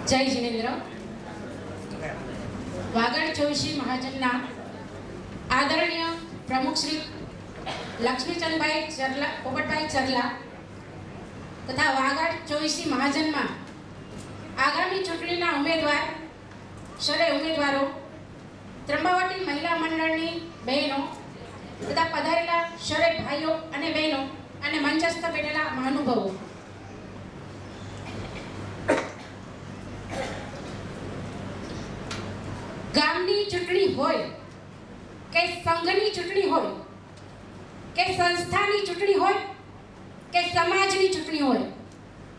જય જિનેન્દ્ર. વાગડ ચોવીસી મહાજનના આદરણીય પ્રમુખ શ્રી લક્ષ્મીચંદભાઈ ચરલા પોપટભાઈ ચરલા તથા વાગડ ચોવીસી મહાજનમાં આગામી ચૂંટણીના ઉમેદવારો ત્રંબાવટી મહિલા મંડળની બહેનો તથા પધારેલા શરે ભાઈઓ અને બહેનો અને મંચસ્થ બેઠેલા મહાનુભાવો, ગામની ચૂંટણી હોય કે સંઘની ચૂંટણી હોય કે સંસ્થાની ચૂંટણી હોય કે સમાજની ચૂંટણી હોય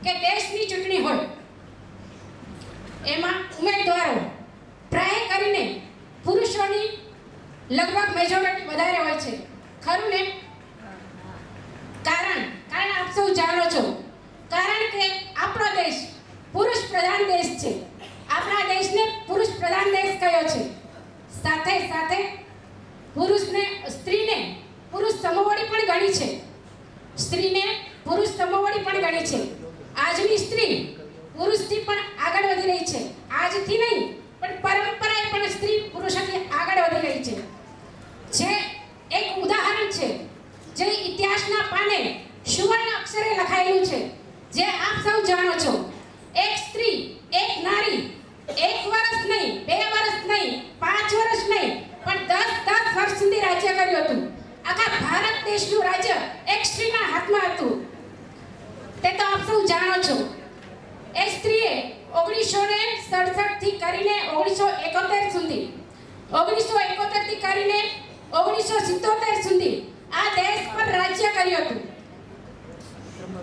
કે દેશની ચૂંટણી હોય, એમાં ઉમેદવારો પ્રાય કરીને પુરુષોની લગભગ મેજોરિટી વધારે હોય છે. ખરું ને? કારણ આપ સૌ જાણો છો, કારણ કે આપણો દેશ પુરુષ પ્રધાન દેશ છે. આપણા દેશને પુરુષ પ્રધાન દેશ કયો છે. સાથે સાથે સ્ત્રીને પુરુષ સમોવડી પણ ગણી છે. સ્ત્રીને પુરુષ સમોવડી પણ ગણી છે. આજની સ્ત્રી પુરુષથી પણ આગળ વધી રહી છે. આજથી નહીં પણ પરંપરાએ પણ સ્ત્રી પુરુષથી આગળ વધી રહી છે. જે એક ઉદાહરણ છે, જે ઇતિહાસના પાને સુવર્ણ અક્ષરે લખાયેલું છે, જે આપ સૌ જાણો છો. એક સ્ત્રી, એક નારી 1 વર્ષ નહીં, 2 વર્ષ નહીં, 5 વર્ષ નહીં, પણ 10 વર્ષ સુધી રાજ્ય કર્યું હતું. આખા ભારત દેશનું રાજ્ય એક સ્ત્રીના હાથમાં હતું. તે તો આપ સૌ જાણો છો. એ સ્ત્રીએ 1967 થી કરીને 1971 સુધી, 1971 થી કરીને 1977 સુધી આ દેશ પર રાજ્ય કર્યું હતું.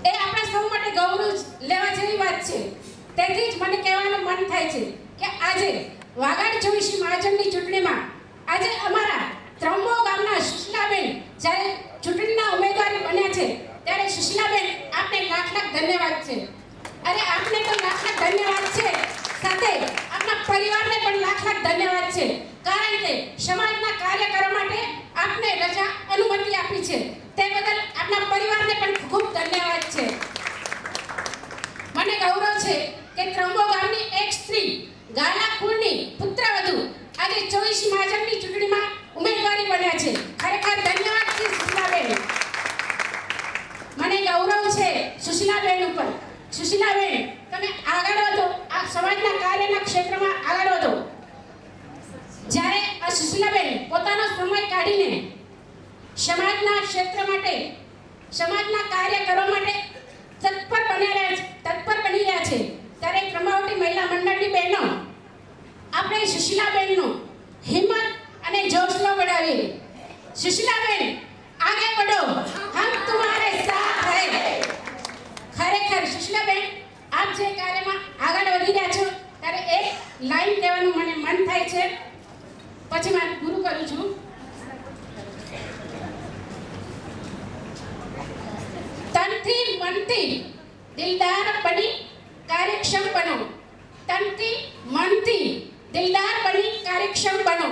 એ આપણા સૌ માટે ગૌરવ લેવા જેવી વાત છે. તેથી જ મને કહેવાનું મન થાય છે કે આજે વાગડ ચોવીસી મહાજનની ચૂંટણીમાં આજે અમારા ત્રંબો ગામના સુશીલાબેન જ્યારે ચૂંટણીના ઉમેદવારી બન્યા છે, ત્યારે સુશીલાબેન આપને લાખ ધન્યવાદ છે. અરે આપને તો લાખ ધન્યવાદ છે, સાથે આપના પરિવારને પણ લાખ ધન્યવાદ છે. કારણ કે સમાજના કાર્ય કરવા માટે આપને રજા અનુમતિ આપી છે. તે બદલ આપના પરિવારને પણ ખૂબ ધન્યવાદ છે. મને ગૌરવ છે કે ત્રંબો ગામની એક સ્ત્રી ગાલા કુળની પુત્રવધુ આજે 24 મહાજનની ચૂંટણીમાં ઉમેદવારી બન્યા છે. ખરેખર ધન્યવાદ છે સુશીલાબેન. મને ગૌરવ છે સુશીલાબેન ઉપર. સુશીલાબેન, તમે આગળ વધો, આ સમાજના કાર્યના ક્ષેત્રમાં આગળ વધો. જ્યારે આ સુશીલાબેન પોતાનો સમય કાઢીને સમાજના ક્ષેત્ર માટે, સમાજના કાર્ય કરવા માટે તત્પર બની રહ્યા છે, ત્યારે ત્રંબાવટી મહિલા મંડળની બહેનો આપણે સુશીલાબેનનો હિંમત અને જોશલો बढ़ाવીએ. સુશીલાબેન, આગે बढ़ो, હમ तुम्हारे साथ हैं. ખરેખર સુશીલાબેન, આપ જે કાર્યમાં આગળ વધી રહ્યા છો, ત્યારે એક લાઈન કહેવાનું મને મન થાય છે, પછી હું પૂરું કરું છું. તનથી મનથી દિલદાર બની કાર્યક્ષમ બનો. તનથી મનથી દિલદાર બની કાર્યક્ષમ બનો.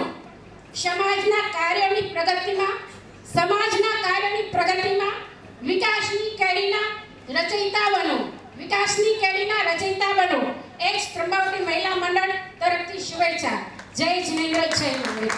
સમાજના કાર્યોની પ્રગતિમાં વિકાસની કેડીના રચયિતા બનો. વિકાસની કેડીના રચયિતા બનો. એક ત્રંબાવટી મહિલા મંડળ તરફથી શુભેચ્છા. જય જિનેન્દ્ર, જય મહાવીર.